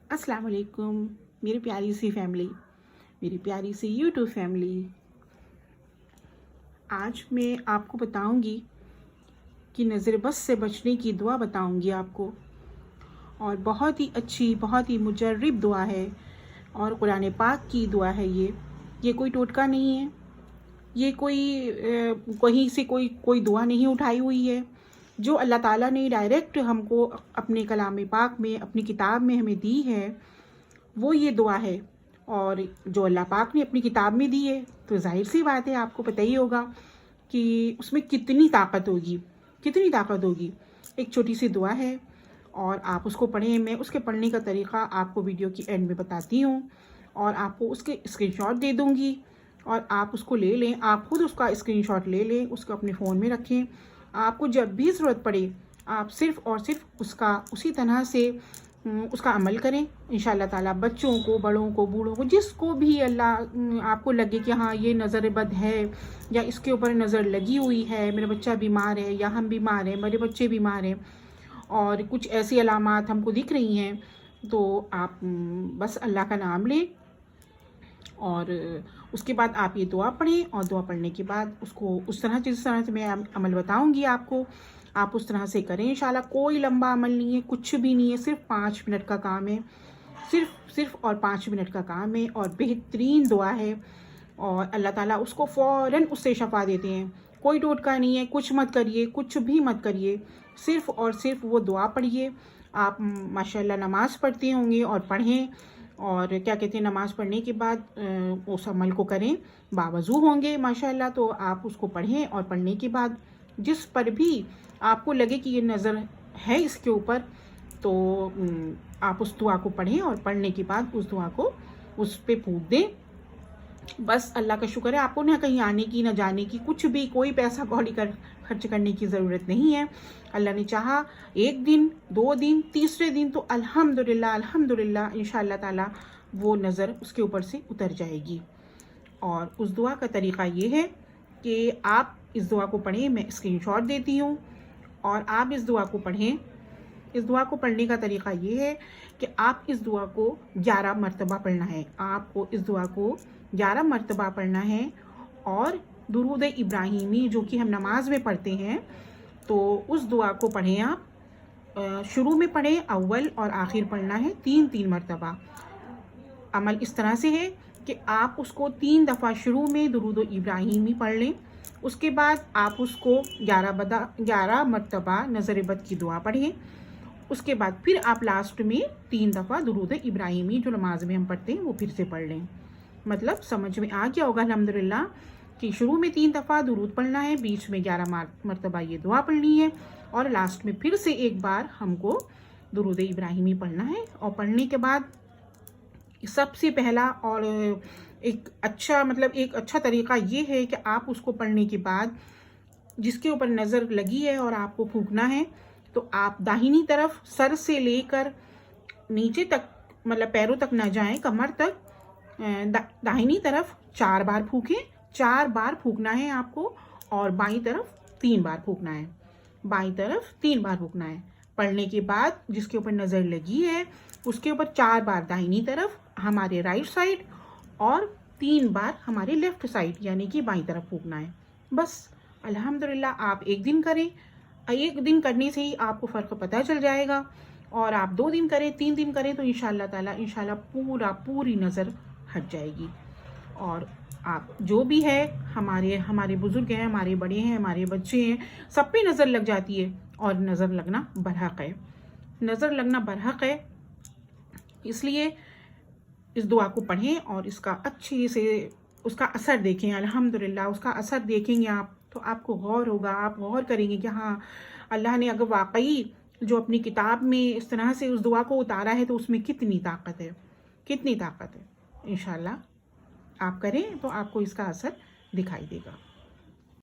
अस्सलाम वालेकुम मेरी प्यारी सी फैमिली, मेरी प्यारी सी यूट्यूब फैमिली। आज मैं आपको बताऊंगी कि नज़र बस से बचने की दुआ बताऊंगी आपको। और बहुत ही अच्छी, बहुत ही मुजर्रिब दुआ है और कुरान पाक की दुआ है। ये कोई टोटका नहीं है, ये कोई कहीं से कोई दुआ नहीं उठाई हुई है। जो अल्लाह ताला ने डायरेक्ट हमको अपने कलाम पाक में, अपनी किताब में हमें दी है, वो ये दुआ है। और जो अल्लाह पाक ने अपनी किताब में दी है तो जाहिर सी बात है, आपको पता ही होगा कि उसमें कितनी ताकत होगी, कितनी ताकत होगी। एक छोटी सी दुआ है और आप उसको पढ़ें। मैं उसके पढ़ने का तरीक़ा आपको वीडियो की एंड में बताती हूँ और आपको उसके स्क्रीनशॉट दे दूँगी और आप उसको ले लें। आप खुद उसका स्क्रीनशॉट ले लें, उसको अपने फ़ोन में रखें। आपको जब भी ज़रूरत पड़े आप सिर्फ़ और सिर्फ उसका उसी तरह से उसका अमल करें। इंशाअल्लाह ताला बच्चों को, बड़ों को, बूढ़ों को, जिसको भी अल्लाह आपको लगे कि हाँ ये नज़र बद है या इसके ऊपर नज़र लगी हुई है, मेरा बच्चा बीमार है या हम बीमार हैं, मेरे बच्चे बीमार हैं और कुछ ऐसी अलामात हमको दिख रही हैं, तो आप बस अल्लाह का नाम लें और उसके बाद आप ये दुआ पढ़ें। और दुआ पढ़ने के बाद उसको उस तरह, जिस तरह से मैं अमल बताऊंगी आपको, आप उस तरह से करें। इंशाल्लाह कोई लंबा अमल नहीं है, कुछ भी नहीं है, सिर्फ 5 मिनट का काम है, सिर्फ और 5 मिनट का काम है और बेहतरीन दुआ है। और अल्लाह ताला उसको फ़ौरन उससे शफा देते हैं। कोई टोटका नहीं है, कुछ मत करिए, कुछ भी मत करिए, सिर्फ और सिर्फ वो दुआ पढ़िए। आप माशाल्लाह नमाज़ पढ़ते होंगे और पढ़ें, और क्या कहते हैं, नमाज़ पढ़ने के बाद उस अमल को करें, बावज़ू होंगे माशाल्लाह, तो आप उसको पढ़ें और पढ़ने के बाद जिस पर भी आपको लगे कि ये नज़र है इसके ऊपर, तो आप उस दुआ को पढ़ें और पढ़ने के बाद उस दुआ को उस पर फूंक दें। बस अल्लाह का शुक्र है, आपको ना कहीं आने की, ना जाने की, कुछ भी कोई पैसा कौड़ी खर्च करने की ज़रूरत नहीं है। अल्लाह ने चाहा 1 दिन, 2 दिन, तीसरे दिन तो अल्हम्दुलिल्लाह अल्हम्दुलिल्लाह इंशाअल्लाह ताला वो नज़र उसके ऊपर से उतर जाएगी। और उस दुआ का तरीक़ा ये है कि आप इस दुआ को पढ़ें। मैं स्क्रीनशॉट देती हूँ और आप इस दुआ को पढ़ें। इस दुआ को पढ़ने का तरीक़ा ये है कि आप इस दुआ को 11 मरतबा पढ़ना है। आपको इस दुआ को 11 मरतबा पढ़ना है और दुरूद इब्राहिमी जो कि हम नमाज में पढ़ते हैं, तो उस दुआ को पढ़ें आप। शुरू में पढ़ें, अव्वल और आखिर पढ़ना है 3-3 मरतबा। अमल इस तरह से है कि आप उसको 3 दफ़ा शुरू में दुरूद इब्राहिमी पढ़ लें, उसके बाद आप उसको 11 मरतबा नज़र बद की दुआ पढ़ें, उसके बाद फिर आप लास्ट में 3 दफ़ा दुरूद इब्राहिमी जो नमाज में हम पढ़ते हैं वो फिर से पढ़ लें। मतलब समझ में आ गया होगा अल्हम्दुलिल्लाह कि शुरू में 3 दफ़ा दुरूद पढ़ना है, बीच में 11 मरतबा ये दुआ पढ़नी है और लास्ट में फिर से एक बार हमको दुरूद इब्राहिमी पढ़ना है। और पढ़ने के बाद सबसे पहला और एक अच्छा तरीक़ा ये है कि आप उसको पढ़ने के बाद जिसके ऊपर नज़र लगी है और आपको फूंकना है, तो आप दाहिनी तरफ सर से लेकर नीचे तक, मतलब पैरों तक ना जाएं, कमर तक, दाहिनी तरफ 4 बार फूकें। 4 बार फूकना है आपको और बाईं तरफ 3 बार फूकना है, बाईं तरफ 3 बार फूकना है। पढ़ने के बाद जिसके ऊपर नज़र लगी है उसके ऊपर 4 बार दाहिनी तरफ हमारे राइट साइड और 3 बार हमारे लेफ्ट साइड यानी कि बाईं तरफ फूकना है। बस अल्हम्दुलिल्लाह आप 1 दिन करें, 1 दिन करने से ही आपको फ़र्क पता चल जाएगा। और आप 2 दिन करें, 3 दिन करें तो इंशाअल्लाह ताला इंशाअल्लाह पूरी नज़र हट जाएगी। और आप जो भी है, हमारे बुज़ुर्ग हैं, हमारे बड़े हैं, हमारे बच्चे हैं, सब पे नज़र लग जाती है और नज़र लगना बरहक है, नज़र लगना बरहक है। इसलिए इस दुआ को पढ़ें और इसका अच्छे से उसका असर देखें। अल्हम्दुलिल्लाह उसका असर देखेंगे आप तो आपको गौर होगा, आप गौर करेंगे कि हाँ अल्लाह ने अगर वाकई जो अपनी किताब में इस तरह से उस दुआ को उतारा है तो उसमें कितनी ताकत है, कितनी ताकत है। इंशाअल्लाह आप करें तो आपको इसका असर दिखाई देगा।